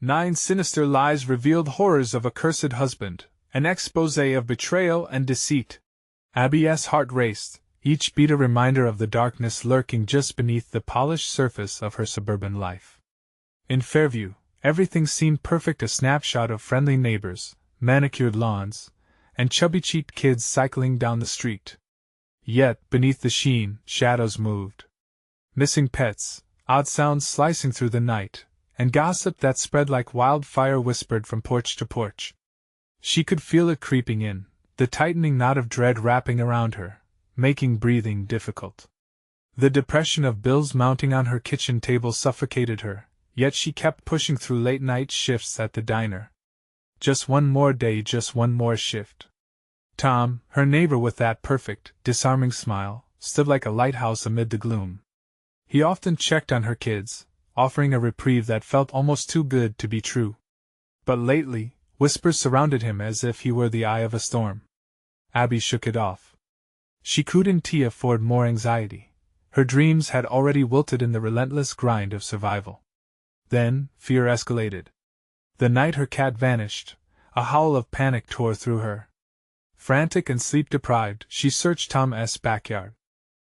9 Sinister Lies Revealed Horrors of a Cursed Husband, an Exposé of Betrayal and Deceit. Abby's heart raced, each beat a reminder of the darkness lurking just beneath the polished surface of her suburban life. In Fairview, everything seemed perfect, a snapshot of friendly neighbors, manicured lawns, and chubby-cheeked kids cycling down the street. Yet, beneath the sheen, shadows moved. Missing pets, odd sounds slicing through the night, and gossip that spread like wildfire whispered from porch to porch. She could feel it creeping in, the tightening knot of dread wrapping around her, making breathing difficult. The depression of bills mounting on her kitchen table suffocated her, yet she kept pushing through late-night shifts at the diner. Just one more day, just one more shift. Tom, her neighbor with that perfect, disarming smile, stood like a lighthouse amid the gloom. He often checked on her kids, offering a reprieve that felt almost too good to be true. But lately, whispers surrounded him as if he were the eye of a storm. Abby shook it off. She couldn't afford more anxiety. Her dreams had already wilted in the relentless grind of survival. Then, fear escalated. The night her cat vanished, a howl of panic tore through her. Frantic and sleep-deprived, she searched Tom's backyard.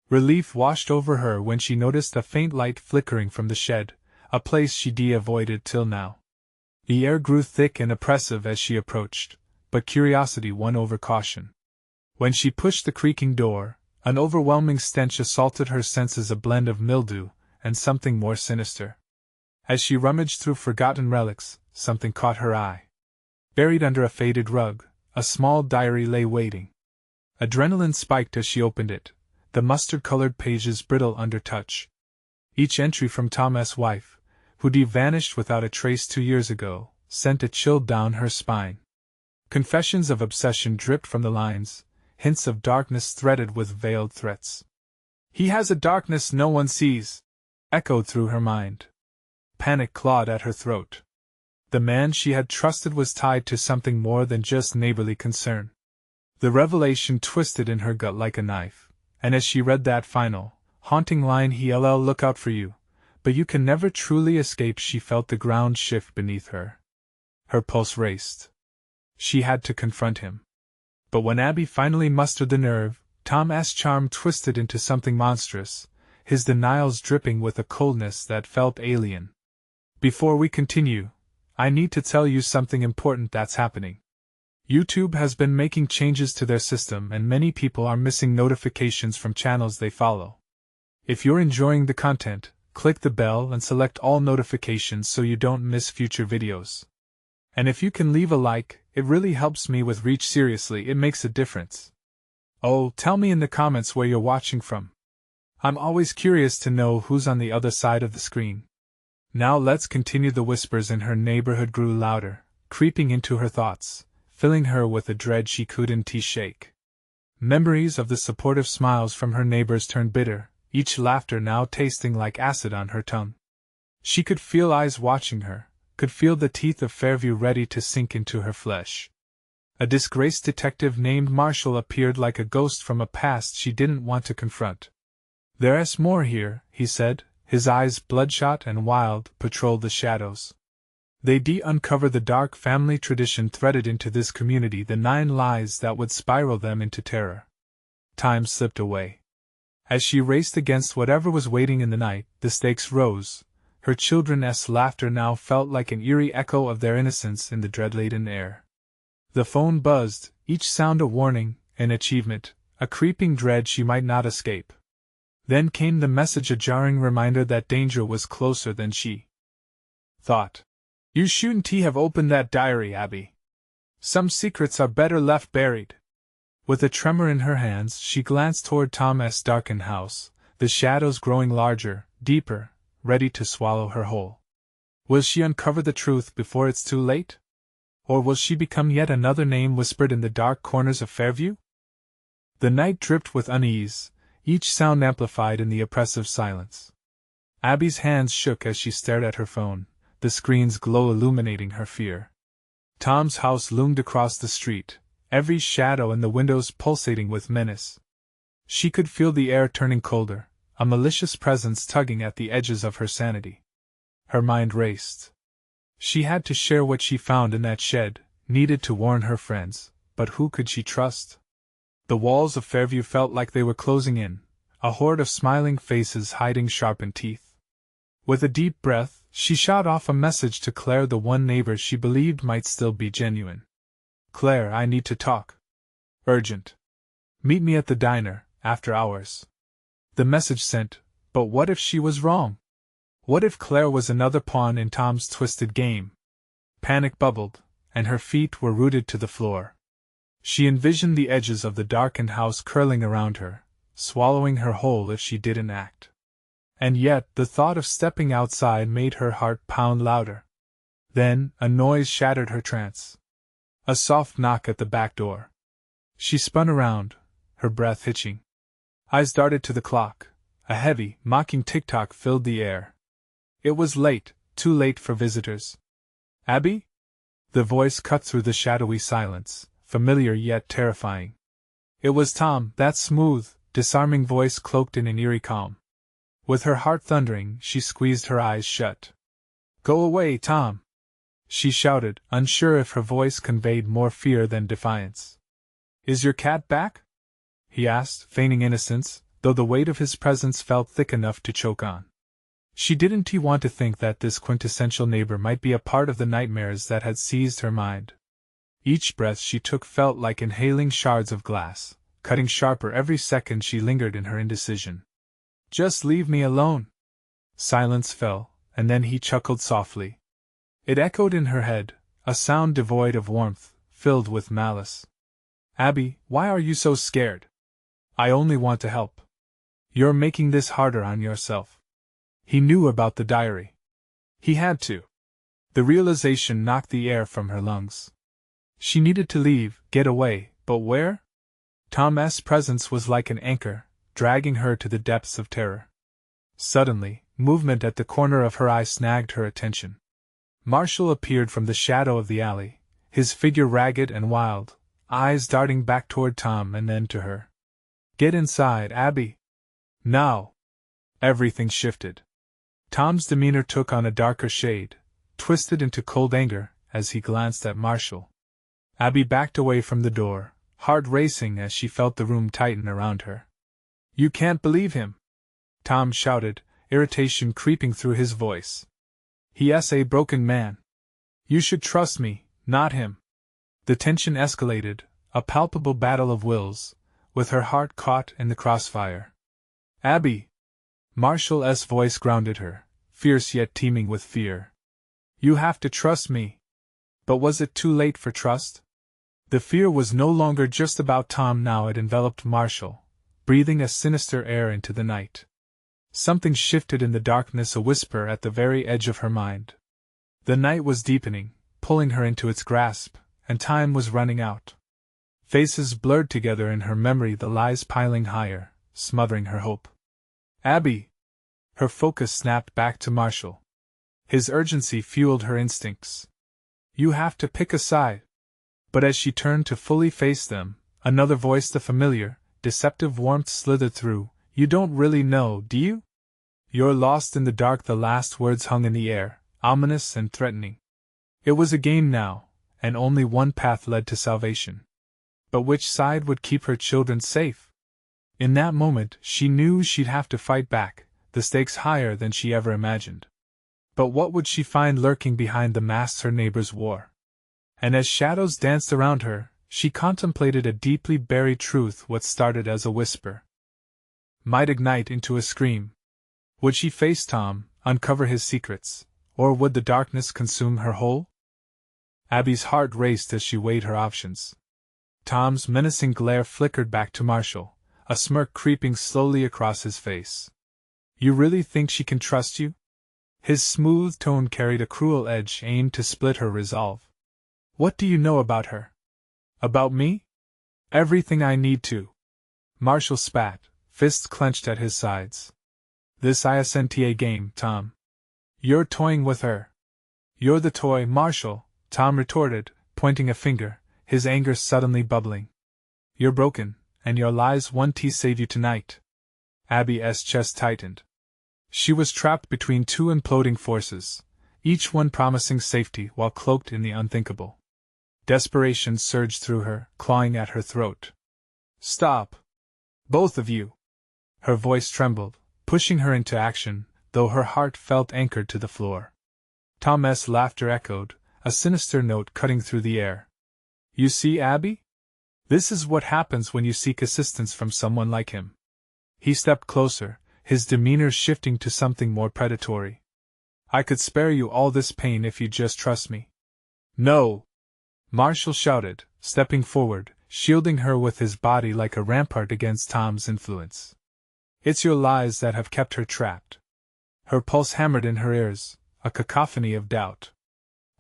Relief washed over her when she noticed a faint light flickering from the shed, a place she'd avoided till now. The air grew thick and oppressive as she approached, but curiosity won over caution. When she pushed the creaking door, an overwhelming stench assaulted her senses, a blend of mildew and something more sinister. As she rummaged through forgotten relics, something caught her eye. Buried under a faded rug, a small diary lay waiting. Adrenaline spiked as she opened it, the mustard-colored pages brittle under touch. Each entry from Tom's wife, who'd vanished without a trace 2 years ago, sent a chill down her spine. Confessions of obsession dripped from the lines, hints of darkness threaded with veiled threats. "He has a darkness no one sees," echoed through her mind. Panic clawed at her throat. The man she had trusted was tied to something more than just neighborly concern. The revelation twisted in her gut like a knife, and as she read that final, haunting line, "He'll look out for you, but you can never truly escape," she felt the ground shift beneath her. Her pulse raced. She had to confront him. But when Abby finally mustered the nerve, Tom's charm twisted into something monstrous, his denials dripping with a coldness that felt alien. "Before we continue, I need to tell you something important that's happening. YouTube has been making changes to their system and many people are missing notifications from channels they follow. If you're enjoying the content, click the bell and select all notifications so you don't miss future videos. And if you can leave a like, it really helps me with reach. Seriously, it makes a difference. Oh, tell me in the comments where you're watching from. I'm always curious to know who's on the other side of the screen." Now let's continue. The whispers in her neighborhood grew louder, creeping into her thoughts, filling her with a dread she couldn't shake. Memories of the supportive smiles from her neighbors turned bitter, each laughter now tasting like acid on her tongue. She could feel eyes watching her, could feel the teeth of Fairview ready to sink into her flesh. A disgraced detective named Marshall appeared like a ghost from a past she didn't want to confront. "There's more here," he said, his eyes bloodshot and wild, patrolled the shadows. They'd uncover the dark family tradition threaded into this community, the 9 lies that would spiral them into terror. Time slipped away. As she raced against whatever was waiting in the night, the stakes rose. Her children's laughter now felt like an eerie echo of their innocence in the dread-laden air. The phone buzzed, each sound a warning, an achievement, a creeping dread she might not escape. Then came the message, a jarring reminder that danger was closer than she thought. "You shouldn't have opened that diary, Abby. Some secrets are better left buried." With a tremor in her hands, she glanced toward Tom's darkened house, the shadows growing larger, deeper, ready to swallow her whole. Will she uncover the truth before it's too late? Or will she become yet another name whispered in the dark corners of Fairview? The night dripped with unease, each sound amplified in the oppressive silence. Abby's hands shook as she stared at her phone, the screen's glow illuminating her fear. Tom's house loomed across the street, every shadow in the windows pulsating with menace. She could feel the air turning colder, a malicious presence tugging at the edges of her sanity. Her mind raced. She had to share what she found in that shed, needed to warn her friends, but who could she trust? The walls of Fairview felt like they were closing in, a horde of smiling faces hiding sharpened teeth. With a deep breath, she shot off a message to Claire, the one neighbor she believed might still be genuine. Claire, I need to talk. Urgent. Meet me at the diner, after hours. The message sent, but what if she was wrong? What if Claire was another pawn in Tom's twisted game? Panic bubbled, and her feet were rooted to the floor. She envisioned the edges of the darkened house curling around her, swallowing her whole if she didn't act. And yet, the thought of stepping outside made her heart pound louder. Then, a noise shattered her trance. A soft knock at the back door. She spun around, her breath hitching. Eyes darted to the clock. A heavy, mocking tick-tock filled the air. It was late, too late for visitors. Abby? The voice cut through the shadowy silence, familiar yet terrifying. It was Tom, that smooth, disarming voice cloaked in an eerie calm. With her heart thundering, she squeezed her eyes shut. Go away, Tom! She shouted, unsure if her voice conveyed more fear than defiance. Is your cat back? He asked, feigning innocence, though the weight of his presence felt thick enough to choke on. She didn't want to think that this quintessential neighbor might be a part of the nightmares that had seized her mind. Each breath she took felt like inhaling shards of glass, cutting sharper every second she lingered in her indecision. Just leave me alone. Silence fell, and then he chuckled softly. It echoed in her head, a sound devoid of warmth, filled with malice. Abby, why are you so scared? I only want to help. You're making this harder on yourself. He knew about the diary. He had to. The realization knocked the air from her lungs. She needed to leave, get away, but where? Tom's presence was like an anchor, dragging her to the depths of terror. Suddenly, movement at the corner of her eye snagged her attention. Marshall appeared from the shadow of the alley, his figure ragged and wild, eyes darting back toward Tom and then to her. Get inside, Abby. Now. Everything shifted. Tom's demeanor took on a darker shade, twisted into cold anger, as he glanced at Marshall. Abby backed away from the door, heart racing as she felt the room tighten around her. You can't believe him! Tom shouted, irritation creeping through his voice. He's a broken man. You should trust me, not him. The tension escalated, a palpable battle of wills, with her heart caught in the crossfire. Abby! Marshall's voice grounded her, fierce yet teeming with fear. You have to trust me. But was it too late for trust? The fear was no longer just about Tom now, it enveloped Marshall, breathing a sinister air into the night. Something shifted in the darkness, a whisper at the very edge of her mind. The night was deepening, pulling her into its grasp, and time was running out. Faces blurred together in her memory, the lies piling higher, smothering her hope. Abby! Her focus snapped back to Marshall. His urgency fueled her instincts. You have to pick a side. But as she turned to fully face them, another voice, the familiar, deceptive warmth slithered through. You don't really know, do you? You're lost in the dark. The last words hung in the air, ominous and threatening. It was a game now, and only one path led to salvation. But which side would keep her children safe? In that moment, she knew she'd have to fight back, the stakes higher than she ever imagined. But what would she find lurking behind the masks her neighbors wore? And as shadows danced around her, she contemplated a deeply buried truth. What started as a whisper might ignite into a scream. Would she face Tom, uncover his secrets, or would the darkness consume her whole? Abby's heart raced as she weighed her options. Tom's menacing glare flickered back to Marshall, a smirk creeping slowly across his face. You really think she can trust you? His smooth tone carried a cruel edge aimed to split her resolve. What do you know about her? About me? Everything I need to. Marshall spat, fists clenched at his sides. This isn't a game, Tom. You're toying with her. You're the toy, Marshall, Tom retorted, pointing a finger, his anger suddenly bubbling. You're broken, and your lies won't save you tonight. Abby's chest tightened. She was trapped between two imploding forces, each one promising safety while cloaked in the unthinkable. Desperation surged through her, clawing at her throat. "Stop! Both of you!" Her voice trembled, pushing her into action, though her heart felt anchored to the floor. Tom's laughter echoed, a sinister note cutting through the air. "You see, Abby? This is what happens when you seek assistance from someone like him." He stepped closer, his demeanor shifting to something more predatory. "I could spare you all this pain if you'd just trust me." "No!" Marshall shouted, stepping forward, shielding her with his body like a rampart against Tom's influence. "It's your lies that have kept her trapped." Her pulse hammered in her ears, a cacophony of doubt.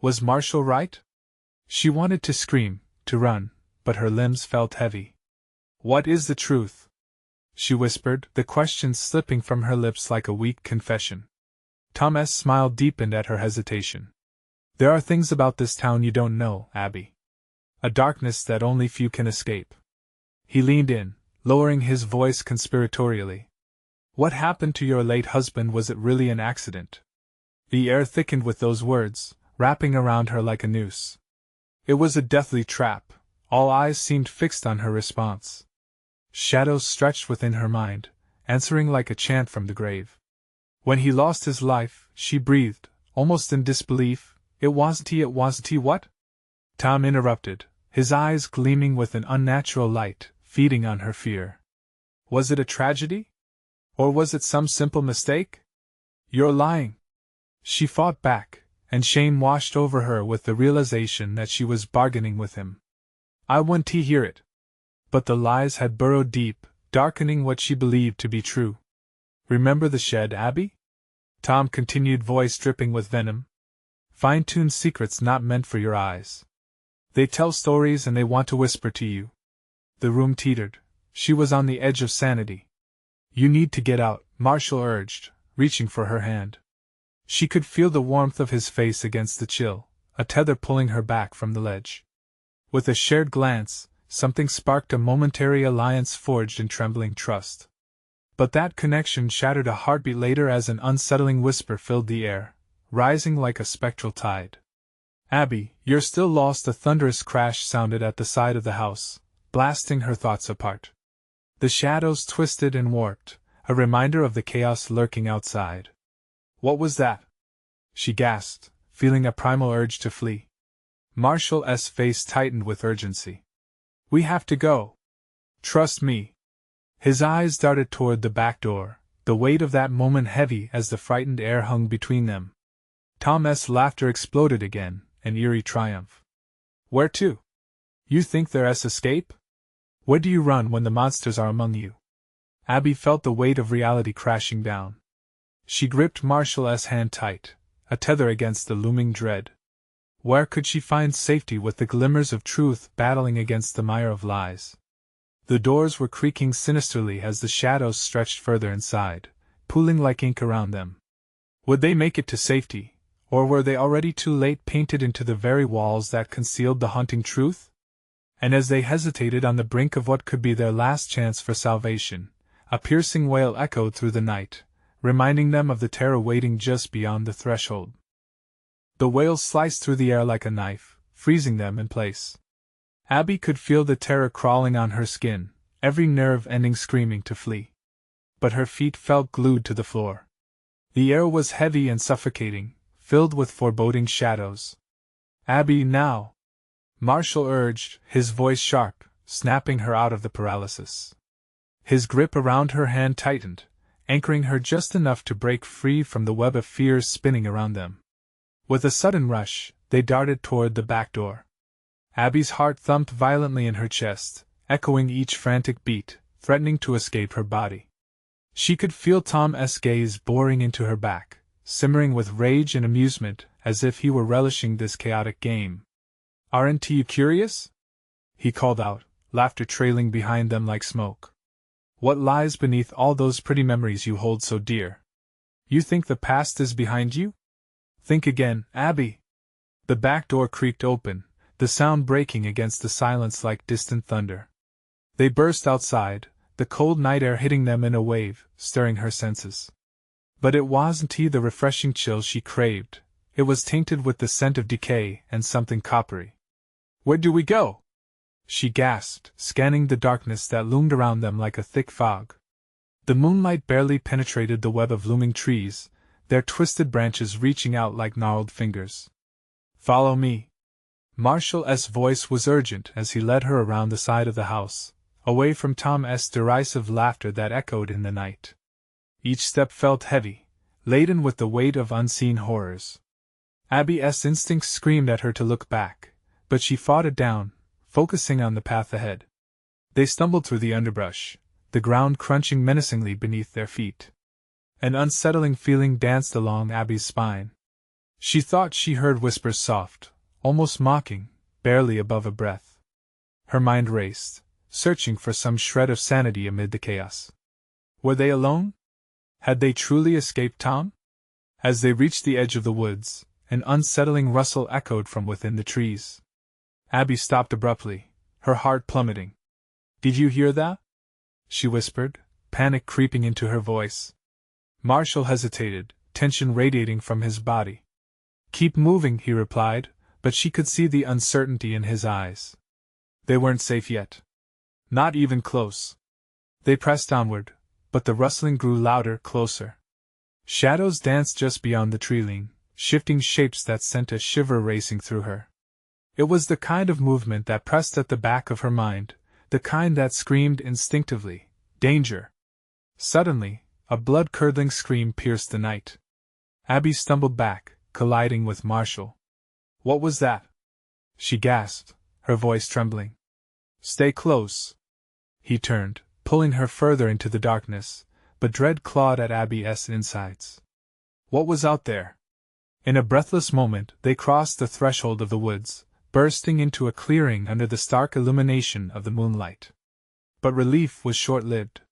Was Marshall right? She wanted to scream, to run, but her limbs felt heavy. "What is the truth?" she whispered, the questions slipping from her lips like a weak confession. Tom's smile deepened at her hesitation. "There are things about this town you don't know, Abby. A darkness that only few can escape." He leaned in, lowering his voice conspiratorially. "What happened to your late husband? Was it really an accident?" The air thickened with those words, wrapping around her like a noose. It was a deathly trap. All eyes seemed fixed on her response. Shadows stretched within her mind, answering like a chant from the grave. "When he lost his life," she breathed, almost in disbelief. It wasn't he, what?" Tom interrupted, his eyes gleaming with an unnatural light, feeding on her fear. "Was it a tragedy? Or was it some simple mistake?" "You're lying!" She fought back, and shame washed over her with the realization that she was bargaining with him. "I wouldn't hear it." But the lies had burrowed deep, darkening what she believed to be true. "Remember the shed, Abby?" Tom continued, voice dripping with venom. "Fine-tuned secrets not meant for your eyes. They tell stories and they want to whisper to you." The room teetered. She was on the edge of sanity. "You need to get out," Marshall urged, reaching for her hand. She could feel the warmth of his face against the chill, a tether pulling her back from the ledge. With a shared glance, something sparked a momentary alliance forged in trembling trust. But that connection shattered a heartbeat later as an unsettling whisper filled the air, rising like a spectral tide. "Abby, you're still lost." A thunderous crash sounded at the side of the house, blasting her thoughts apart. The shadows twisted and warped, a reminder of the chaos lurking outside. "What was that?" she gasped, feeling a primal urge to flee. Marshall's face tightened with urgency. "We have to go. Trust me." His eyes darted toward the back door, the weight of that moment heavy as the frightened air hung between them. Tom's laughter exploded again, an eerie triumph. "Where to? You think there's escape? Where do you run when the monsters are among you?" Abby felt the weight of reality crashing down. She gripped Marshall's hand tight, a tether against the looming dread. Where could she find safety with the glimmers of truth battling against the mire of lies? The doors were creaking sinisterly as the shadows stretched further inside, pooling like ink around them. Would they make it to safety, or were they already too late, painted into the very walls that concealed the haunting truth? And as they hesitated on the brink of what could be their last chance for salvation, a piercing wail echoed through the night, reminding them of the terror waiting just beyond the threshold. The wail sliced through the air like a knife, freezing them in place. Abby could feel the terror crawling on her skin, every nerve ending screaming to flee. But her feet felt glued to the floor. The air was heavy and suffocating, filled with foreboding shadows. "Abby, now!" Marshall urged, his voice sharp, snapping her out of the paralysis. His grip around her hand tightened, anchoring her just enough to break free from the web of fears spinning around them. With a sudden rush, they darted toward the back door. Abby's heart thumped violently in her chest, echoing each frantic beat, threatening to escape her body. She could feel Tom's gaze boring into her back, simmering with rage and amusement, as if he were relishing this chaotic game. "Aren't you curious?" he called out, laughter trailing behind them like smoke. "What lies beneath all those pretty memories you hold so dear? You think the past is behind you? Think again, Abby." The back door creaked open, the sound breaking against the silence like distant thunder. They burst outside, the cold night air hitting them in a wave, stirring her senses. But it wasn't the refreshing chill she craved, It was tainted with the scent of decay and something coppery. "Where do we go?" she gasped, scanning the darkness that loomed around them like a thick fog. The moonlight barely penetrated the web of looming trees, their twisted branches reaching out like gnarled fingers. "Follow me." Marshall's voice was urgent as he led her around the side of the house, away from Tom's derisive laughter that echoed in the night. Each step felt heavy, laden with the weight of unseen horrors. Abby's instincts screamed at her to look back, but she fought it down, focusing on the path ahead. They stumbled through the underbrush, the ground crunching menacingly beneath their feet. An unsettling feeling danced along Abby's spine. She thought she heard whispers soft, almost mocking, barely above a breath. Her mind raced, searching for some shred of sanity amid the chaos. Were they alone? Had they truly escaped Tom? As they reached the edge of the woods, an unsettling rustle echoed from within the trees. Abby stopped abruptly, her heart plummeting. "Did you hear that?" she whispered, panic creeping into her voice. Marshall hesitated, tension radiating from his body. "Keep moving," he replied, but she could see the uncertainty in his eyes. They weren't safe yet. Not even close. They pressed onward, but the rustling grew louder, closer. Shadows danced just beyond the tree-line, shifting shapes that sent a shiver racing through her. It was the kind of movement that pressed at the back of her mind, the kind that screamed instinctively, "Danger!" Suddenly, a blood-curdling scream pierced the night. Abby stumbled back, colliding with Marshall. "What was that?" she gasped, her voice trembling. "Stay close." He turned, pulling her further into the darkness, but dread clawed at Abby's insides. What was out there? In a breathless moment, they crossed the threshold of the woods, bursting into a clearing under the stark illumination of the moonlight. But relief was short-lived.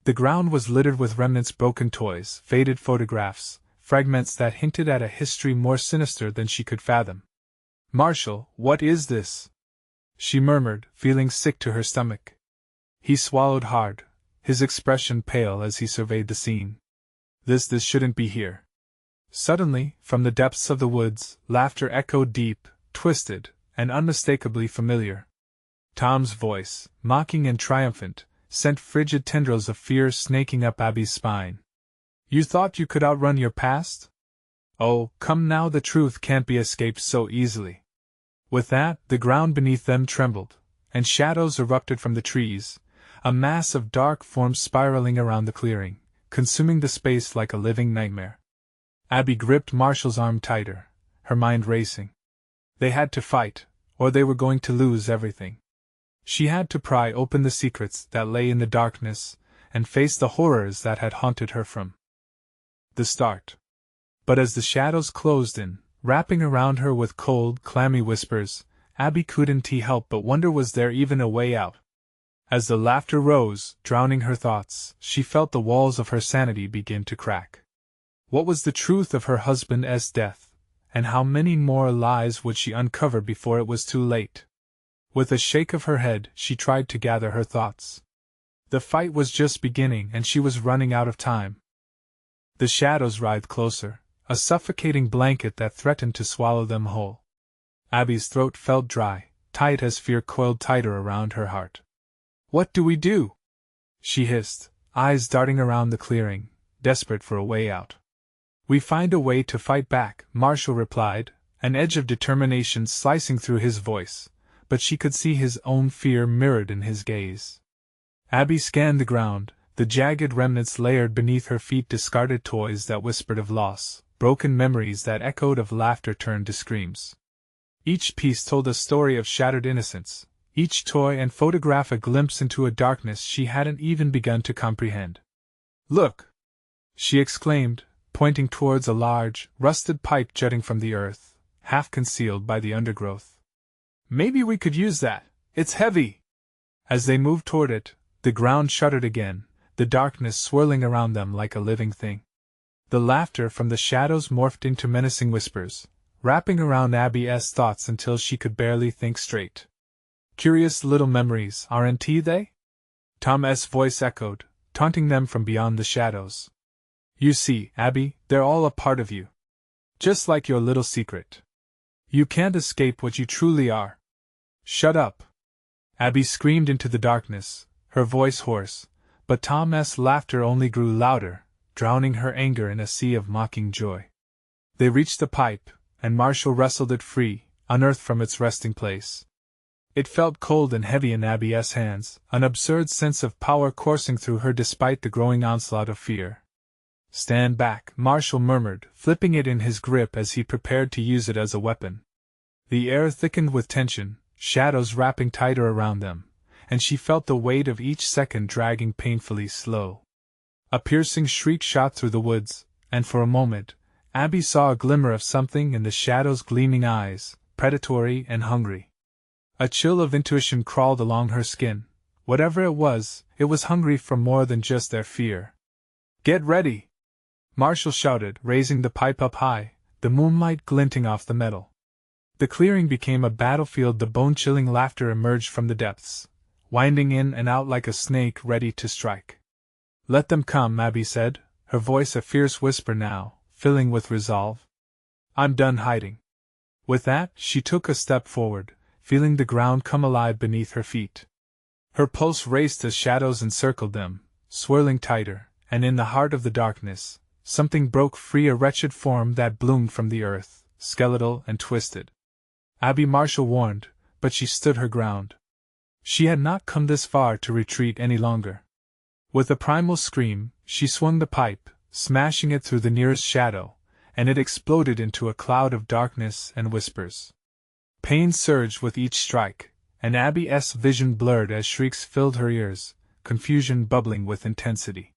The ground was littered with remnants, broken toys, faded photographs, fragments that hinted at a history more sinister than she could fathom. "Marshall, what is this?" she murmured, feeling sick to her stomach. He swallowed hard, his expression pale as he surveyed the scene. This shouldn't be here." Suddenly, from the depths of the woods, laughter echoed deep, twisted, and unmistakably familiar. Tom's voice, mocking and triumphant, sent frigid tendrils of fear snaking up Abby's spine. "You thought you could outrun your past? Oh, come now, the truth can't be escaped so easily." With that, the ground beneath them trembled, and shadows erupted from the trees, a mass of dark forms spiraling around the clearing, consuming the space like a living nightmare. Abby gripped Marshall's arm tighter, her mind racing. They had to fight, or they were going to lose everything. She had to pry open the secrets that lay in the darkness, and face the horrors that had haunted her from the start. But as the shadows closed in, wrapping around her with cold, clammy whispers, Abby couldn't help but wonder, was there even a way out? As the laughter rose, drowning her thoughts, she felt the walls of her sanity begin to crack. What was the truth of her husband's death, and how many more lies would she uncover before it was too late? With a shake of her head, she tried to gather her thoughts. The fight was just beginning and she was running out of time. The shadows writhed closer, a suffocating blanket that threatened to swallow them whole. Abby's throat felt dry, tight as fear coiled tighter around her heart. "What do we do?" she hissed, eyes darting around the clearing, desperate for a way out. "We find a way to fight back," Marshall replied, an edge of determination slicing through his voice, but she could see his own fear mirrored in his gaze. Abby scanned the ground, the jagged remnants layered beneath her feet, discarded toys that whispered of loss, broken memories that echoed of laughter turned to screams. Each piece told a story of shattered innocence, each toy and photograph a glimpse into a darkness she hadn't even begun to comprehend. "Look!" she exclaimed, pointing towards a large, rusted pipe jutting from the earth, half concealed by the undergrowth. "Maybe we could use that, it's heavy!" As they moved toward it, the ground shuddered again, the darkness swirling around them like a living thing. The laughter from the shadows morphed into menacing whispers, wrapping around Abby's thoughts until she could barely think straight. "Curious little memories, aren't they?" Tom's voice echoed, taunting them from beyond the shadows. "You see, Abby, they're all a part of you. Just like your little secret. You can't escape what you truly are. Shut up! Abby screamed into the darkness, her voice hoarse, but Tom's laughter only grew louder, drowning her anger in a sea of mocking joy. They reached the pipe, and Marshall wrestled it free, unearthed from its resting place. It felt cold and heavy in Abby's hands, an absurd sense of power coursing through her despite the growing onslaught of fear. Stand back, Marshall murmured, flipping it in his grip as he prepared to use it as a weapon. The air thickened with tension, shadows wrapping tighter around them, and she felt the weight of each second dragging painfully slow. A piercing shriek shot through the woods, and for a moment, Abby saw a glimmer of something in the shadow's gleaming eyes, predatory and hungry. A chill of intuition crawled along her skin. Whatever it was hungry for more than just their fear. Get ready! Marshall shouted, raising the pipe up high, the moonlight glinting off the metal. The clearing became a battlefield. The bone-chilling laughter emerged from the depths, winding in and out like a snake ready to strike. Let them come, Abby said, her voice a fierce whisper now, filling with resolve. I'm done hiding. With that, she took a step forward, feeling the ground come alive beneath her feet. Her pulse raced as shadows encircled them, swirling tighter, and in the heart of the darkness, something broke free, a wretched form that bloomed from the earth, skeletal and twisted. Abby, Marshall warned, but she stood her ground. She had not come this far to retreat any longer. With a primal scream, she swung the pipe, smashing it through the nearest shadow, and it exploded into a cloud of darkness and whispers. Pain surged with each strike, and Abby's vision blurred as shrieks filled her ears, confusion bubbling with intensity.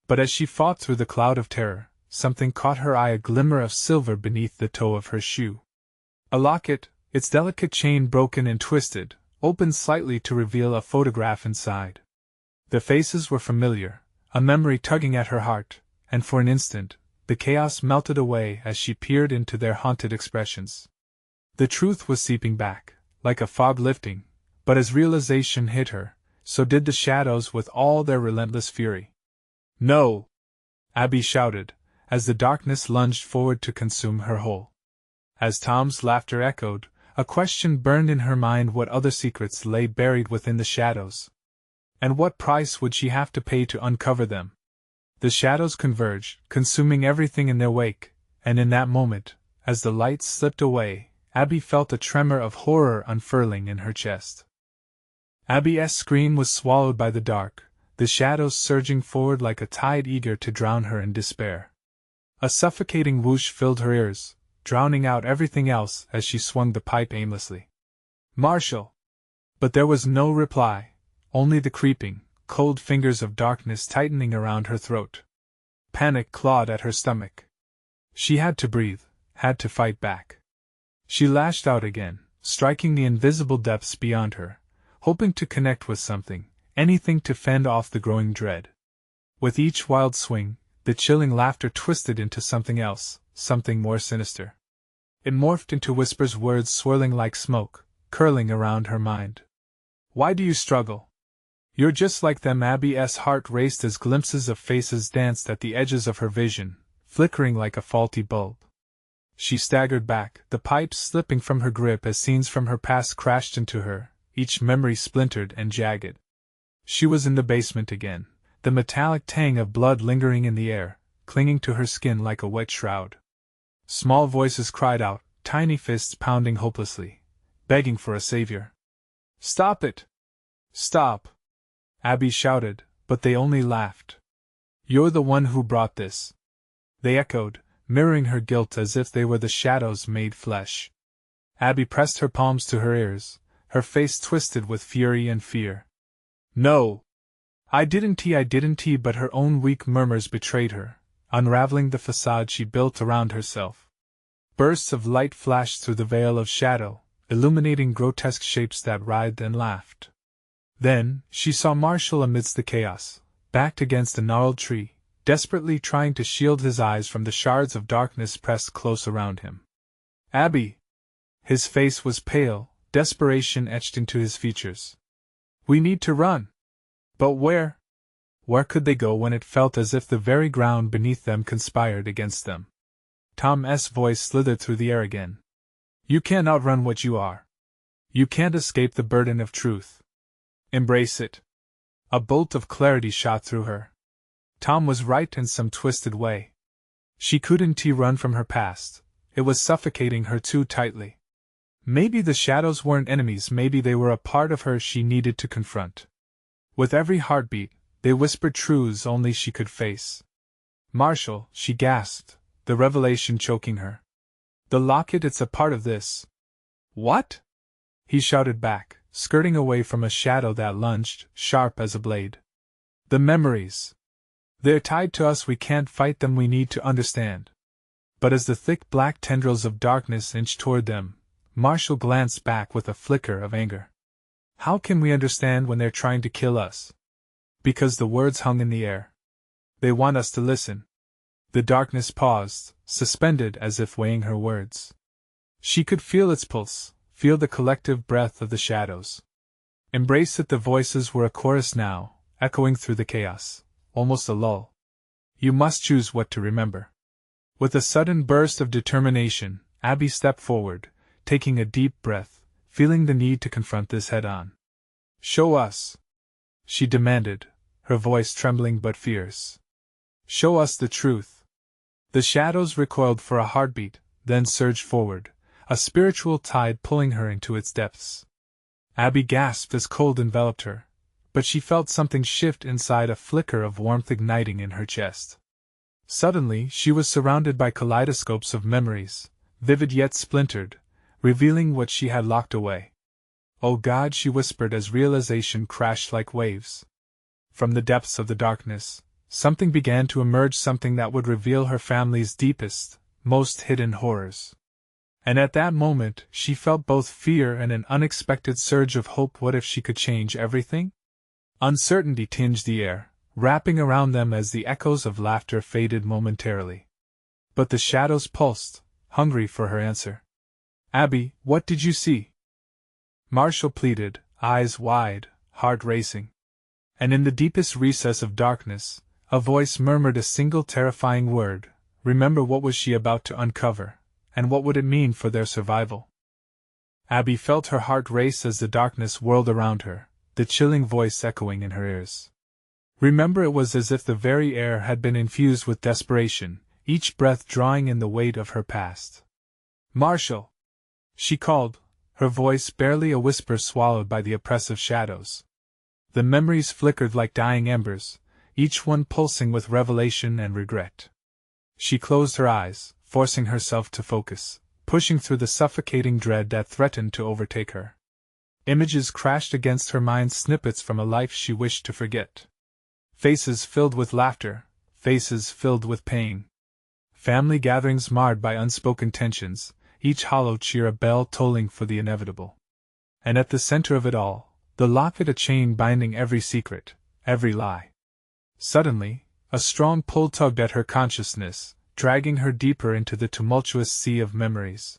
But as she fought through the cloud of terror, something caught her eye, a glimmer of silver beneath the toe of her shoe. A locket, its delicate chain broken and twisted, opened slightly to reveal a photograph inside. The faces were familiar, a memory tugging at her heart, and for an instant, the chaos melted away as she peered into their haunted expressions. The truth was seeping back, like a fog lifting, but as realization hit her, so did the shadows with all their relentless fury. No! Abby shouted, as the darkness lunged forward to consume her whole. As Tom's laughter echoed, a question burned in her mind: what other secrets lay buried within the shadows? And what price would she have to pay to uncover them? The shadows converged, consuming everything in their wake, and in that moment, as the light slipped away, Abby felt a tremor of horror unfurling in her chest. Abby's scream was swallowed by the dark, the shadows surging forward like a tide eager to drown her in despair. A suffocating whoosh filled her ears, drowning out everything else as she swung the pipe aimlessly. Marshall! But there was no reply, only the creeping, cold fingers of darkness tightening around her throat. Panic clawed at her stomach. She had to breathe, had to fight back. She lashed out again, striking the invisible depths beyond her, hoping to connect with something, anything to fend off the growing dread. With each wild swing, the chilling laughter twisted into something else, something more sinister. It morphed into whispers, words swirling like smoke, curling around her mind. Why do you struggle? You're just like them. Abby's heart raced as glimpses of faces danced at the edges of her vision, flickering like a faulty bulb. She staggered back, the pipes slipping from her grip as scenes from her past crashed into her, each memory splintered and jagged. She was in the basement again, the metallic tang of blood lingering in the air, clinging to her skin like a wet shroud. Small voices cried out, tiny fists pounding hopelessly, begging for a savior. Stop it! Stop! Abby shouted, but they only laughed. You're the one who brought this. They echoed, mirroring her guilt as if they were the shadows made flesh. Abby pressed her palms to her ears, her face twisted with fury and fear. No! I didn't, but her own weak murmurs betrayed her, unraveling the facade she built around herself. Bursts of light flashed through the veil of shadow, illuminating grotesque shapes that writhed and laughed. Then, she saw Marshall amidst the chaos, backed against a gnarled tree, desperately trying to shield his eyes from the shards of darkness pressed close around him. Abby! His face was pale, desperation etched into his features. We need to run! But where? Where could they go when it felt as if the very ground beneath them conspired against them? Tom's voice slithered through the air again. You can't outrun what you are. You can't escape the burden of truth. Embrace it. A bolt of clarity shot through her. Tom was right in some twisted way. She couldn't run from her past. It was suffocating her too tightly. Maybe the shadows weren't enemies, maybe they were a part of her she needed to confront. With every heartbeat, they whispered truths only she could face. Marshall, she gasped, the revelation choking her. The locket, it's a part of this. What? He shouted back, skirting away from a shadow that lunged, sharp as a blade. The memories. They're tied to us, we can't fight them, we need to understand. But as the thick black tendrils of darkness inched toward them, Marshall glanced back with a flicker of anger. How can we understand when they're trying to kill us? Because the words hung in the air. They want us to listen. The darkness paused, suspended as if weighing her words. She could feel its pulse, feel the collective breath of the shadows. Embrace it, the voices were a chorus now, echoing through the chaos, almost a lull. You must choose what to remember. With a sudden burst of determination, Abby stepped forward, taking a deep breath, feeling the need to confront this head-on. Show us, she demanded, her voice trembling but fierce. Show us the truth. The shadows recoiled for a heartbeat, then surged forward, a spiritual tide pulling her into its depths. Abby gasped as cold enveloped her, but she felt something shift inside, a flicker of warmth igniting in her chest. Suddenly, she was surrounded by kaleidoscopes of memories, vivid yet splintered, revealing what she had locked away. Oh God, she whispered as realization crashed like waves. From the depths of the darkness, something began to emerge, something that would reveal her family's deepest, most hidden horrors. And at that moment, she felt both fear and an unexpected surge of hope. What if she could change everything? Uncertainty tinged the air, wrapping around them as the echoes of laughter faded momentarily. But the shadows pulsed, hungry for her answer. Abby, what did you see? Marshall pleaded, eyes wide, heart racing. And in the deepest recess of darkness, a voice murmured a single terrifying word. Remember. What was she about to uncover, and what would it mean for their survival? Abby felt her heart race as the darkness whirled around her, the chilling voice echoing in her ears. Remember. It was as if the very air had been infused with desperation, each breath drawing in the weight of her past. Marshall! She called, her voice barely a whisper swallowed by the oppressive shadows. The memories flickered like dying embers, each one pulsing with revelation and regret. She closed her eyes, forcing herself to focus, pushing through the suffocating dread that threatened to overtake her. Images crashed against her mind, snippets from a life she wished to forget. Faces filled with laughter, faces filled with pain. Family gatherings marred by unspoken tensions, each hollow cheer a bell tolling for the inevitable. And at the center of it all, the locket, a chain binding every secret, every lie. Suddenly, a strong pull tugged at her consciousness, dragging her deeper into the tumultuous sea of memories.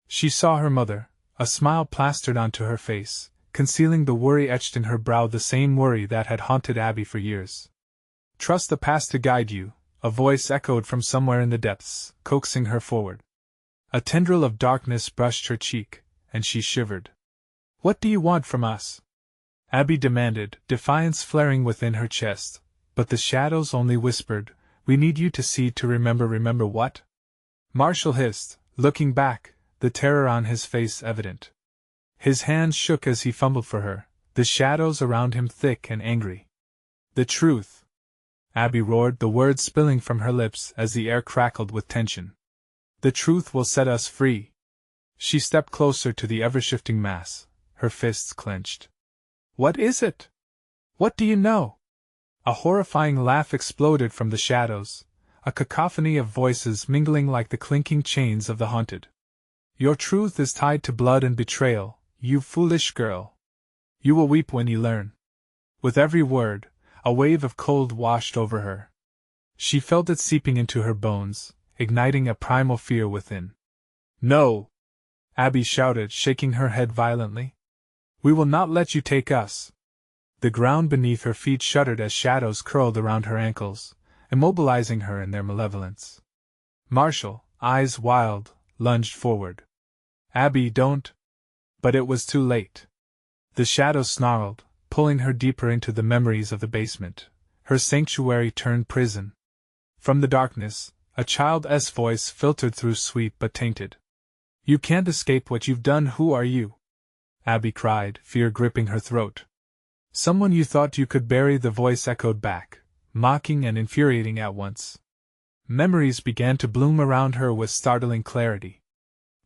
She saw her mother, a smile plastered onto her face, concealing the worry etched in her brow, the same worry that had haunted Abby for years. Trust the past to guide you, a voice echoed from somewhere in the depths, coaxing her forward. A tendril of darkness brushed her cheek, and she shivered. What do you want from us? Abby demanded, defiance flaring within her chest, but the shadows only whispered, we need you to see, to remember. Remember what? Marshall hissed, looking back, the terror on his face evident. His hands shook as he fumbled for her, the shadows around him thick and angry. The truth! Abby roared, the words spilling from her lips as the air crackled with tension. The truth will set us free. She stepped closer to the ever-shifting mass, her fists clenched. What is it? What do you know? A horrifying laugh exploded from the shadows, a cacophony of voices mingling like the clinking chains of the haunted. Your truth is tied to blood and betrayal, you foolish girl. You will weep when you learn. With every word, a wave of cold washed over her. She felt it seeping into her bones, igniting a primal fear within. No! Abby shouted, shaking her head violently. We will not let you take us. The ground beneath her feet shuddered as shadows curled around her ankles, immobilizing her in their malevolence. Marshall, eyes wild, lunged forward. Abby, don't! But it was too late. The shadow snarled, pulling her deeper into the memories of the basement, her sanctuary turned prison. From the darkness, a child's voice filtered through, sweet but tainted. You can't escape what you've done. Who are you? Abby cried, fear gripping her throat. Someone you thought you could bury, the voice echoed back, mocking and infuriating at once. Memories began to bloom around her with startling clarity.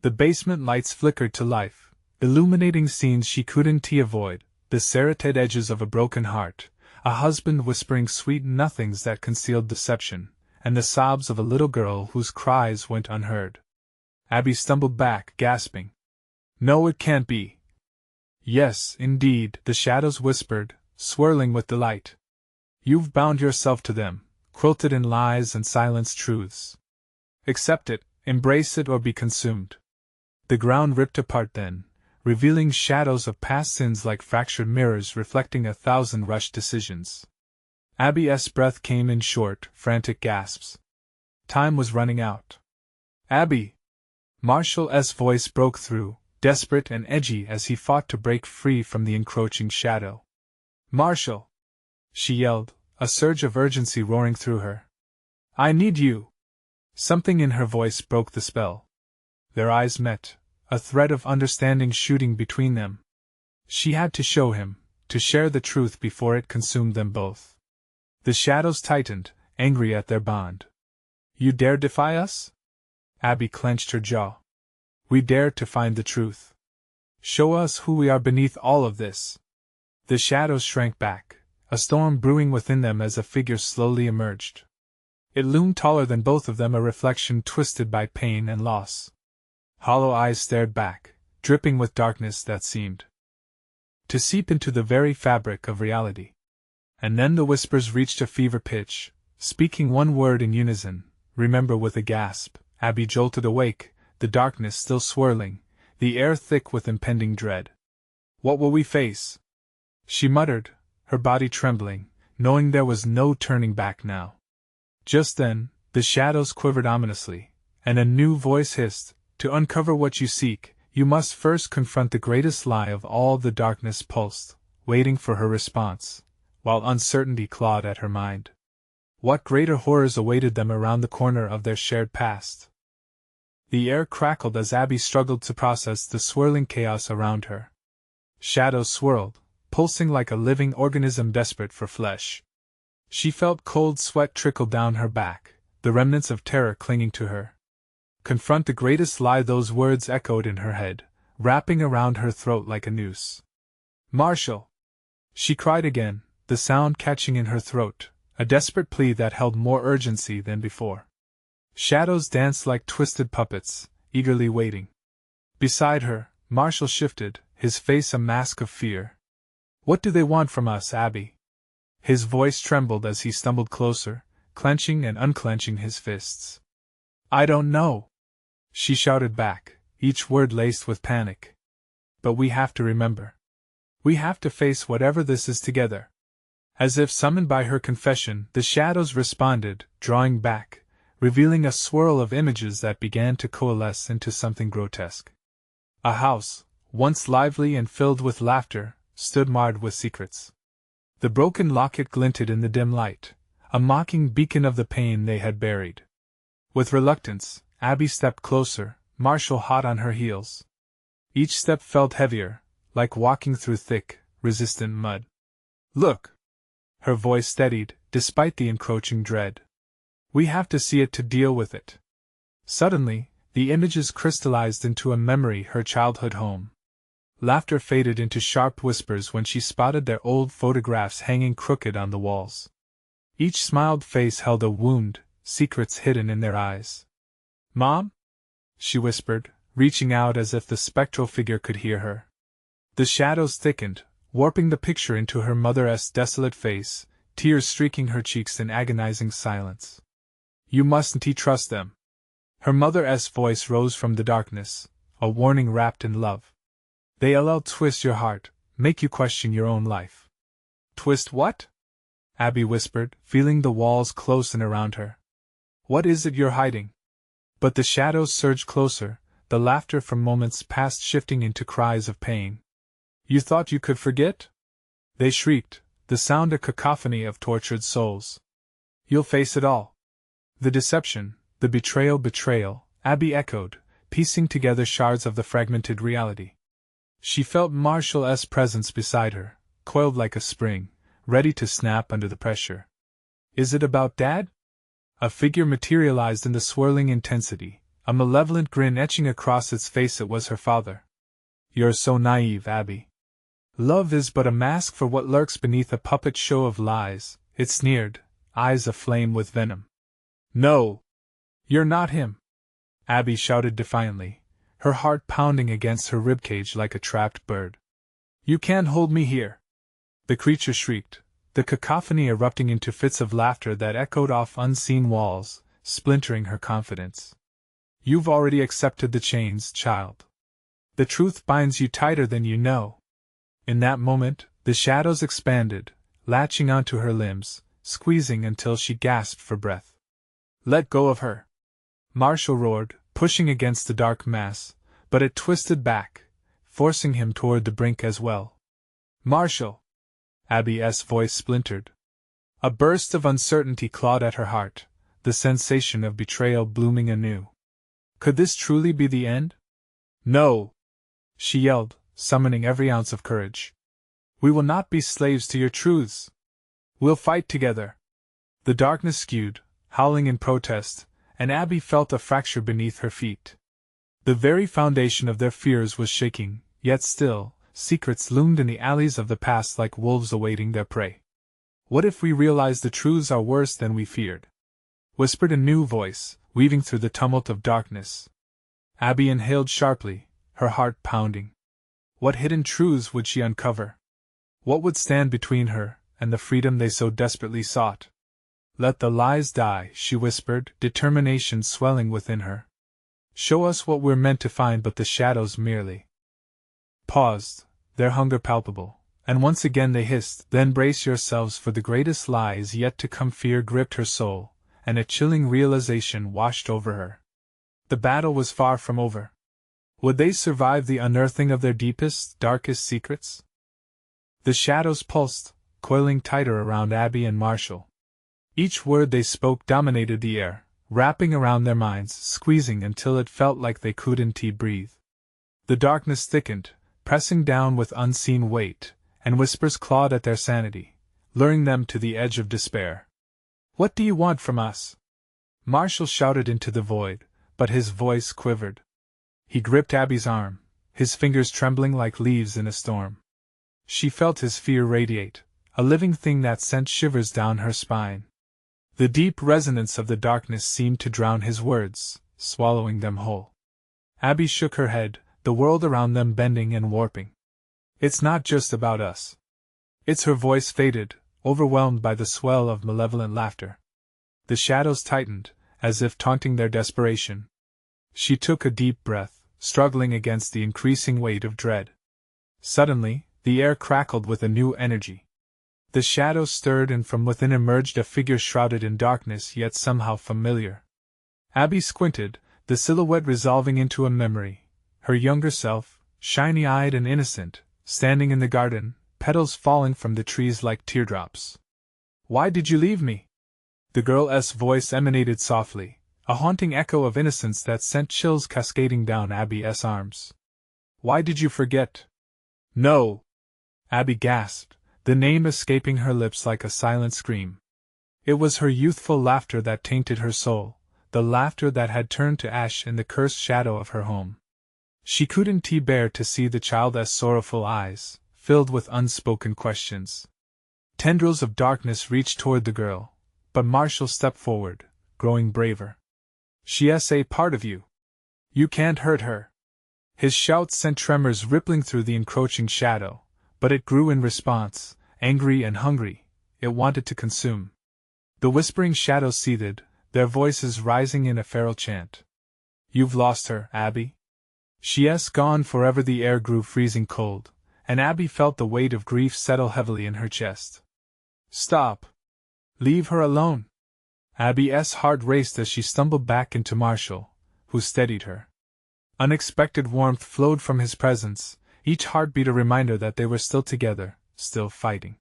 The basement lights flickered to life, illuminating scenes she couldn't avoid, the serrated edges of a broken heart, a husband whispering sweet nothings that concealed deception, and the sobs of a little girl whose cries went unheard. Abby stumbled back, gasping. No, it can't be. Yes, indeed, the shadows whispered, swirling with delight. You've bound yourself to them, quilted in lies and silenced truths. Accept it, embrace it, or be consumed. The ground ripped apart then, revealing shadows of past sins like fractured mirrors reflecting 1,000 rushed decisions. Abby's breath came in short, frantic gasps. Time was running out. Abby! Marshall's voice broke through, desperate and edgy as he fought to break free from the encroaching shadow. Marshall! She yelled, a surge of urgency roaring through her. I need you! Something in her voice broke the spell. Their eyes met, a thread of understanding shooting between them. She had to show him, to share the truth before it consumed them both. The shadows tightened, angry at their bond. You dare defy us? Abby clenched her jaw. We dare to find the truth. Show us who we are beneath all of this. The shadows shrank back, a storm brewing within them as a figure slowly emerged. It loomed taller than both of them, a reflection twisted by pain and loss. Hollow eyes stared back, dripping with darkness that seemed to seep into the very fabric of reality. And then the whispers reached a fever pitch, speaking one word in unison, remember. With a gasp, Abby jolted awake, the darkness still swirling, the air thick with impending dread. What will we face? She muttered, her body trembling, knowing there was no turning back now. Just then, the shadows quivered ominously, and a new voice hissed, to uncover what you seek, you must first confront the greatest lie of all. The darkness pulsed, waiting for her response, while uncertainty clawed at her mind. What greater horrors awaited them around the corner of their shared past? The air crackled as Abby struggled to process the swirling chaos around her. Shadows swirled, pulsing like a living organism desperate for flesh. She felt cold sweat trickle down her back, the remnants of terror clinging to her. Confront the greatest lie, those words echoed in her head, wrapping around her throat like a noose. Marshall! She cried again, the sound catching in her throat, a desperate plea that held more urgency than before. Shadows danced like twisted puppets, eagerly waiting. Beside her, Marshall shifted, his face a mask of fear. What do they want from us, Abby? His voice trembled as he stumbled closer, clenching and unclenching his fists. I don't know, she shouted back, each word laced with panic. But we have to remember. We have to face whatever this is together. As if summoned by her confession, the shadows responded, drawing back, revealing a swirl of images that began to coalesce into something grotesque. A house, once lively and filled with laughter, stood marred with secrets. The broken locket glinted in the dim light, a mocking beacon of the pain they had buried. With reluctance, Abby stepped closer, Marshall hot on her heels. Each step felt heavier, like walking through thick, resistant mud. Look! Her voice steadied, despite the encroaching dread. We have to see it to deal with it. Suddenly, the images crystallized into a memory, her childhood home. Laughter faded into sharp whispers when she spotted their old photographs hanging crooked on the walls. Each smiled face held a wound, secrets hidden in their eyes. Mom? She whispered, reaching out as if the spectral figure could hear her. The shadows thickened, warping the picture into her mother's desolate face, tears streaking her cheeks in agonizing silence. You mustn't trust them. Her mother's voice rose from the darkness, a warning wrapped in love. They'll twist your heart, make you question your own life. Twist what? Abby whispered, feeling the walls close in around her. What is it you're hiding? But the shadows surged closer, the laughter from moments past shifting into cries of pain. You thought you could forget? They shrieked, the sound a cacophony of tortured souls. You'll face it all. The deception, the betrayal, Abby echoed, piecing together shards of the fragmented reality. She felt Marshall's presence beside her, coiled like a spring, ready to snap under the pressure. Is it about Dad? A figure materialized in the swirling intensity, a malevolent grin etching across its face. It was her father. You're so naive, Abby. Love is but a mask for what lurks beneath a puppet show of lies, it sneered, eyes aflame with venom. No! You're not him! Abby shouted defiantly, her heart pounding against her ribcage like a trapped bird. You can't hold me here! The creature shrieked, the cacophony erupting into fits of laughter that echoed off unseen walls, splintering her confidence. You've already accepted the chains, child. The truth binds you tighter than you know. In that moment, the shadows expanded, latching onto her limbs, squeezing until she gasped for breath. Let go of her! Marshall roared, pushing against the dark mass, but it twisted back, forcing him toward the brink as well. Marshall! Abby's voice splintered. A burst of uncertainty clawed at her heart, the sensation of betrayal blooming anew. Could this truly be the end? No! She yelled, summoning every ounce of courage. We will not be slaves to your truths. We'll fight together. The darkness skewed, howling in protest, and Abby felt a fracture beneath her feet. The very foundation of their fears was shaking, yet still, secrets loomed in the alleys of the past like wolves awaiting their prey. What if we realize the truths are worse than we feared? Whispered a new voice, weaving through the tumult of darkness. Abby inhaled sharply, her heart pounding. What hidden truths would she uncover? What would stand between her and the freedom they so desperately sought? Let the lies die, she whispered, determination swelling within her. Show us what we're meant to find, but the shadows merely paused, their hunger palpable, and once again they hissed, then brace yourselves for the greatest lies yet to come. Fear gripped her soul, and a chilling realization washed over her. The battle was far from over. Would they survive the unearthing of their deepest, darkest secrets? The shadows pulsed, coiling tighter around Abby and Marshall. Each word they spoke dominated the air, wrapping around their minds, squeezing until it felt like they couldn't breathe. The darkness thickened, pressing down with unseen weight, and whispers clawed at their sanity, luring them to the edge of despair. What do you want from us? Marshall shouted into the void, but his voice quivered. He gripped Abby's arm, his fingers trembling like leaves in a storm. She felt his fear radiate, a living thing that sent shivers down her spine. The deep resonance of the darkness seemed to drown his words, swallowing them whole. Abby shook her head, the world around them bending and warping. It's not just about us. Her voice faded, overwhelmed by the swell of malevolent laughter. The shadows tightened, as if taunting their desperation. She took a deep breath, struggling against the increasing weight of dread. Suddenly, the air crackled with a new energy. The shadows stirred, and from within emerged a figure shrouded in darkness yet somehow familiar. Abby squinted, the silhouette resolving into a memory. Her younger self, shiny-eyed and innocent, standing in the garden, petals falling from the trees like teardrops. Why did you leave me? The girl's voice emanated softly, a haunting echo of innocence that sent chills cascading down Abby's arms. Why did you forget? No! Abby gasped, the name escaping her lips like a silent scream. It was her youthful laughter that tainted her soul, the laughter that had turned to ash in the cursed shadow of her home. She couldn't bear to see the child's sorrowful eyes, filled with unspoken questions. Tendrils of darkness reached toward the girl, but Marshall stepped forward, growing braver. She's a part of you. You can't hurt her. His shout sent tremors rippling through the encroaching shadow, but it grew in response, angry and hungry. It wanted to consume. The whispering shadows seethed, their voices rising in a feral chant. You've lost her, Abby. She's gone forever. The air grew freezing cold, and Abby felt the weight of grief settle heavily in her chest. Stop. Leave her alone. Abby's heart raced as she stumbled back into Marshall, who steadied her. Unexpected warmth flowed from his presence, each heartbeat a reminder that they were still together, still fighting.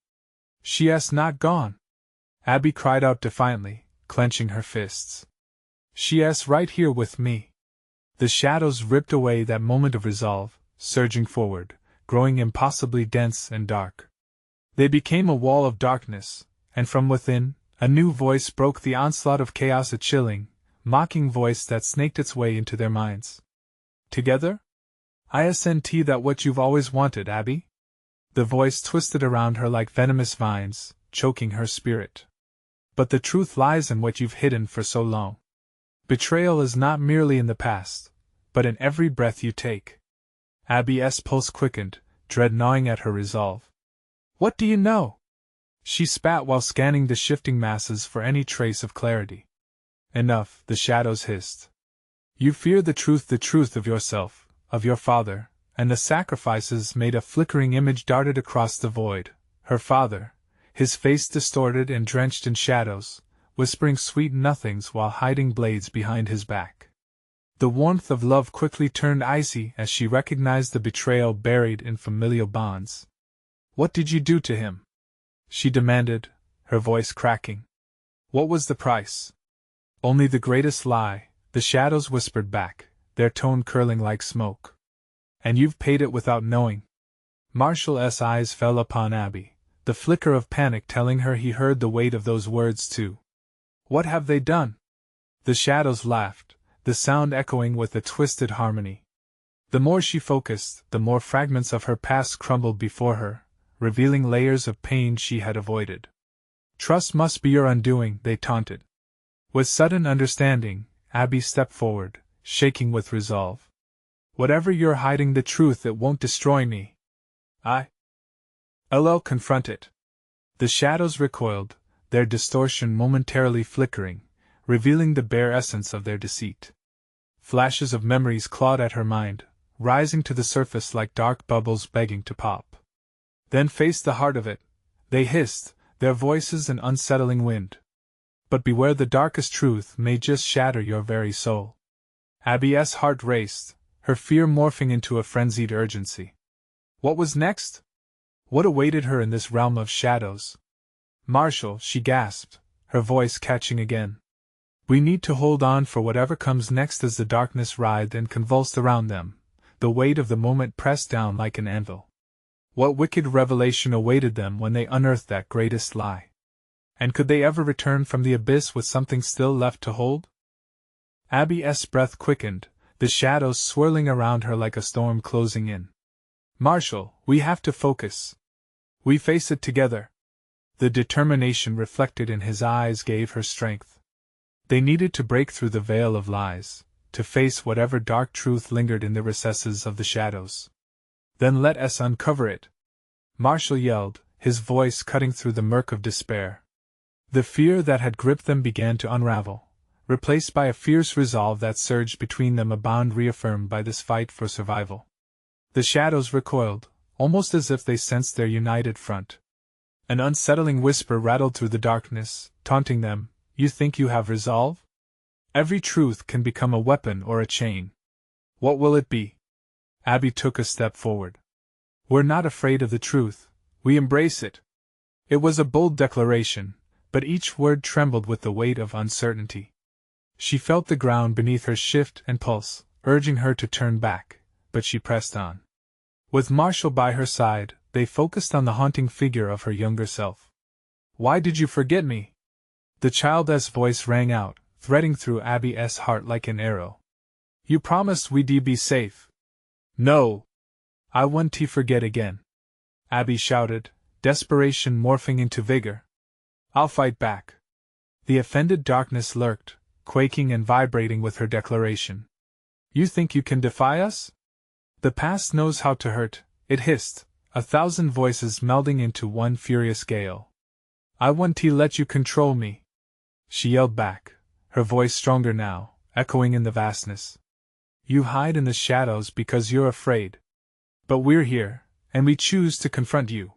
"She's not gone!" Abby cried out defiantly, clenching her fists. "She's right here with me." The shadows ripped away that moment of resolve, surging forward, growing impossibly dense and dark. They became a wall of darkness, and from within, a new voice broke the onslaught of chaos, a chilling, mocking voice that snaked its way into their minds. "Together? Isn't that what you've always wanted, Abby?" The voice twisted around her like venomous vines, choking her spirit. "But the truth lies in what you've hidden for so long. Betrayal is not merely in the past, but in every breath you take." Abby's pulse quickened, dread gnawing at her resolve. "What do you know?" She spat while scanning the shifting masses for any trace of clarity. "Enough," the shadows hissed. "You fear the truth of yourself, of your father, and the sacrifices made." A flickering image darted across the void. Her father, his face distorted and drenched in shadows, whispering sweet nothings while hiding blades behind his back. The warmth of love quickly turned icy as she recognized the betrayal buried in familial bonds. "What did you do to him?" she demanded, her voice cracking. "What was the price?" "Only the greatest lie," the shadows whispered back, their tone curling like smoke. "And you've paid it without knowing." Marshall's eyes fell upon Abby, the flicker of panic telling her he heard the weight of those words too. "What have they done?" The shadows laughed, the sound echoing with a twisted harmony. The more she focused, the more fragments of her past crumbled before her, revealing layers of pain she had avoided. "Trust must be your undoing," they taunted. With sudden understanding, Abby stepped forward, shaking with resolve. "Whatever you're hiding the truth, it won't destroy me. I'll confront it." The shadows recoiled, their distortion momentarily flickering, revealing the bare essence of their deceit. Flashes of memories clawed at her mind, rising to the surface like dark bubbles begging to pop. "Then face the heart of it," they hissed, their voices an unsettling wind. "But beware, the darkest truth may just shatter your very soul." Abby's heart raced, her fear morphing into a frenzied urgency. What was next? What awaited her in this realm of shadows? "Marshall," she gasped, her voice catching again. "We need to hold on for whatever comes next." As the darkness writhed and convulsed around them, the weight of the moment pressed down like an anvil. What wicked revelation awaited them when they unearthed that greatest lie? And could they ever return from the abyss with something still left to hold? Abby's breath quickened, the shadows swirling around her like a storm closing in. "Marshall, we have to focus. We face it together." The determination reflected in his eyes gave her strength. They needed to break through the veil of lies, to face whatever dark truth lingered in the recesses of the shadows. "Then let us uncover it," Marshall yelled, his voice cutting through the murk of despair. The fear that had gripped them began to unravel, replaced by a fierce resolve that surged between them, a bond reaffirmed by this fight for survival. The shadows recoiled, almost as if they sensed their united front. An unsettling whisper rattled through the darkness, taunting them. "You think you have resolve? Every truth can become a weapon or a chain. What will it be?" Abby took a step forward. "We're not afraid of the truth, we embrace it." It was a bold declaration, but each word trembled with the weight of uncertainty. She felt the ground beneath her shift and pulse, urging her to turn back, but she pressed on. With Marshall by her side, they focused on the haunting figure of her younger self. "Why did you forget me?" The child's voice rang out, threading through Abby's heart like an arrow. "You promised we'd be safe." "No! I won't forget again," Abby shouted, desperation morphing into vigor. "I'll fight back." The offended darkness lurked, quaking and vibrating with her declaration. "You think you can defy us? The past knows how to hurt," it hissed, a thousand voices melding into one furious gale. "I won't let you control me," she yelled back, her voice stronger now, echoing in the vastness. "You hide in the shadows because you're afraid. But we're here, and we choose to confront you."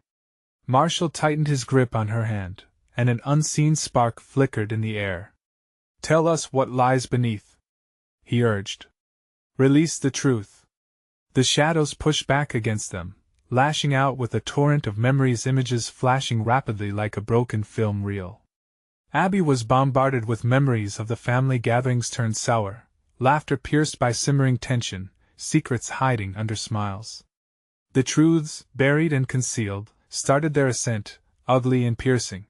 Marshall tightened his grip on her hand, and an unseen spark flickered in the air. "Tell us what lies beneath." he urged. Release the truth. The shadows pushed back against them, lashing out with a torrent of memories, images flashing rapidly like a broken film reel. Abby was bombarded with memories of the family gatherings turned sour, laughter pierced by simmering tension, secrets hiding under smiles. The truths, buried and concealed, started their ascent, ugly and piercing.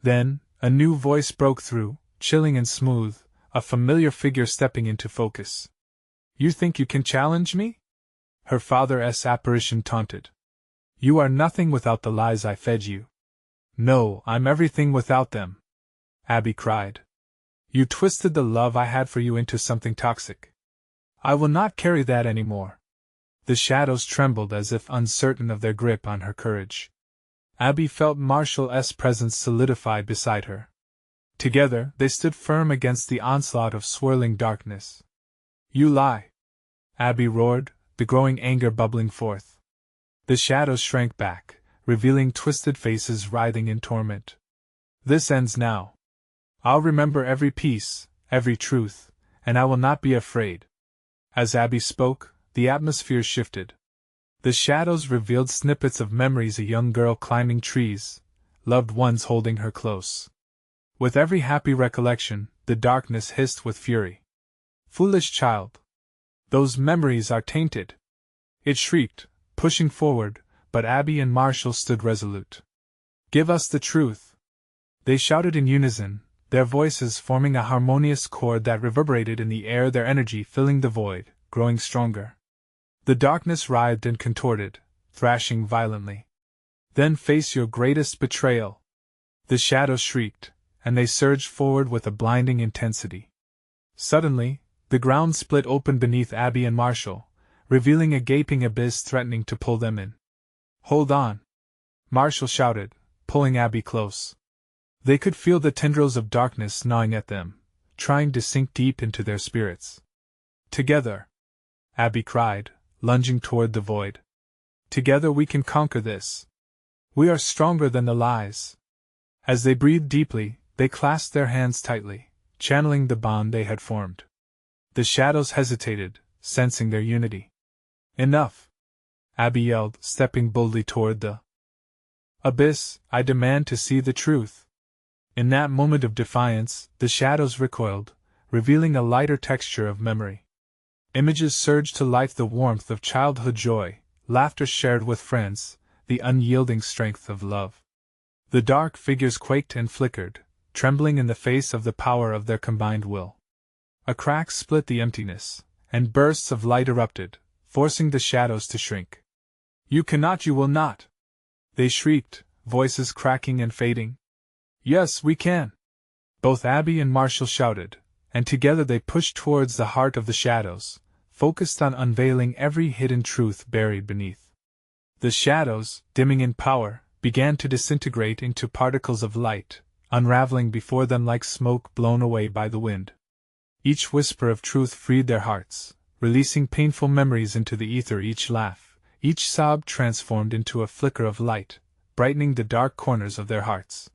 Then, a new voice broke through, chilling and smooth, a familiar figure stepping into focus. You think you can challenge me? Her father's apparition taunted. You are nothing without the lies I fed you. No, I'm everything without them, Abby cried. You twisted the love I had for you into something toxic. I will not carry that anymore. The shadows trembled as if uncertain of their grip on her courage. Abby felt Marshall's presence solidified beside her. Together, they stood firm against the onslaught of swirling darkness. You lie! Abby roared, the growing anger bubbling forth. The shadows shrank back, revealing twisted faces writhing in torment. This ends now. I'll remember every piece, every truth, and I will not be afraid. As Abby spoke, the atmosphere shifted. The shadows revealed snippets of memories: a young girl climbing trees, loved ones holding her close. With every happy recollection, the darkness hissed with fury. Foolish child! Those memories are tainted! It shrieked, pushing forward, but Abby and Marshall stood resolute. Give us the truth! They shouted in unison, their voices forming a harmonious chord that reverberated in the air, their energy filling the void, growing stronger. The darkness writhed and contorted, thrashing violently. Then face your greatest betrayal! The shadows shrieked, and they surged forward with a blinding intensity. Suddenly, the ground split open beneath Abby and Marshall, revealing a gaping abyss threatening to pull them in. Hold on! Marshall shouted, pulling Abby close. They could feel the tendrils of darkness gnawing at them, trying to sink deep into their spirits. Together! Abby cried, lunging toward the void. Together we can conquer this. We are stronger than the lies. As they breathed deeply, they clasped their hands tightly, channeling the bond they had formed. The shadows hesitated, sensing their unity. Enough! Abby yelled, stepping boldly toward the abyss. I demand to see the truth. In that moment of defiance, the shadows recoiled, revealing a lighter texture of memory. Images surged to life: the warmth of childhood joy, laughter shared with friends, the unyielding strength of love. The dark figures quaked and flickered, trembling in the face of the power of their combined will. A crack split the emptiness, and bursts of light erupted, forcing the shadows to shrink. You cannot, you will not! They shrieked, voices cracking and fading. Yes, we can! Both Abby and Marshall shouted, and together they pushed towards the heart of the shadows, focused on unveiling every hidden truth buried beneath. The shadows, dimming in power, began to disintegrate into particles of light, unraveling before them like smoke blown away by the wind. Each whisper of truth freed their hearts, releasing painful memories into the ether. Each laugh, each sob transformed into a flicker of light, brightening the dark corners of their hearts.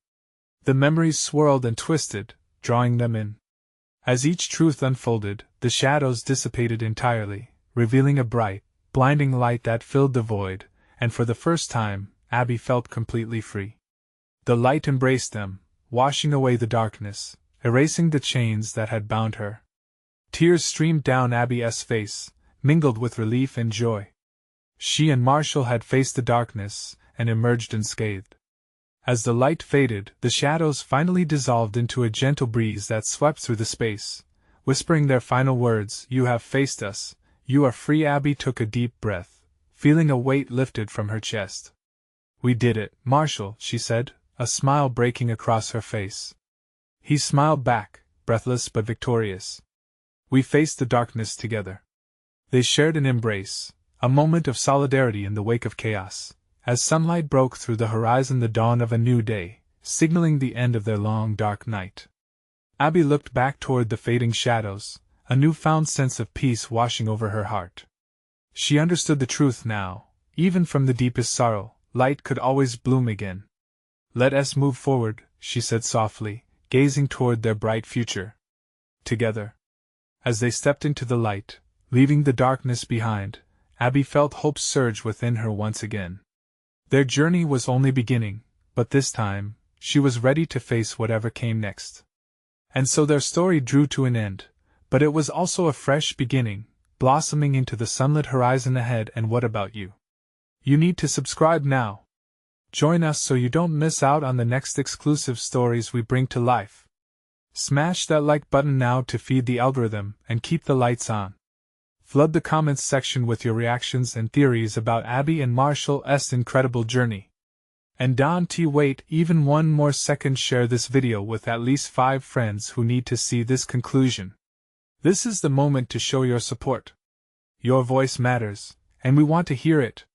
The memories swirled and twisted, drawing them in. As each truth unfolded, the shadows dissipated entirely, revealing a bright, blinding light that filled the void, and for the first time, Abby felt completely free. The light embraced them, washing away the darkness, erasing the chains that had bound her. Tears streamed down Abby's face, mingled with relief and joy. She and Marshall had faced the darkness, and emerged unscathed. As the light faded, the shadows finally dissolved into a gentle breeze that swept through the space, whispering their final words: You have faced us, you are free. Abby took a deep breath, feeling a weight lifted from her chest. We did it, Marshall, she said, a smile breaking across her face. He smiled back, breathless but victorious. We faced the darkness together. They shared an embrace, a moment of solidarity in the wake of chaos. As sunlight broke through the horizon, the dawn of a new day, signaling the end of their long dark night. Abby looked back toward the fading shadows, a newfound sense of peace washing over her heart. She understood the truth now: even from the deepest sorrow, light could always bloom again. Let us move forward, she said softly, gazing toward their bright future. Together. As they stepped into the light, leaving the darkness behind, Abby felt hope surge within her once again. Their journey was only beginning, but this time, she was ready to face whatever came next. And so their story drew to an end, but it was also a fresh beginning, blossoming into the sunlit horizon ahead. And what about you? You need to subscribe now. Join us so you don't miss out on the next exclusive stories we bring to life. Smash that like button now to feed the algorithm and keep the lights on. Flood the comments section with your reactions and theories about Abby and Marshall's incredible journey. And don't wait even one more second, share this video with at least 5 friends who need to see this conclusion. This is the moment to show your support. Your voice matters, and we want to hear it.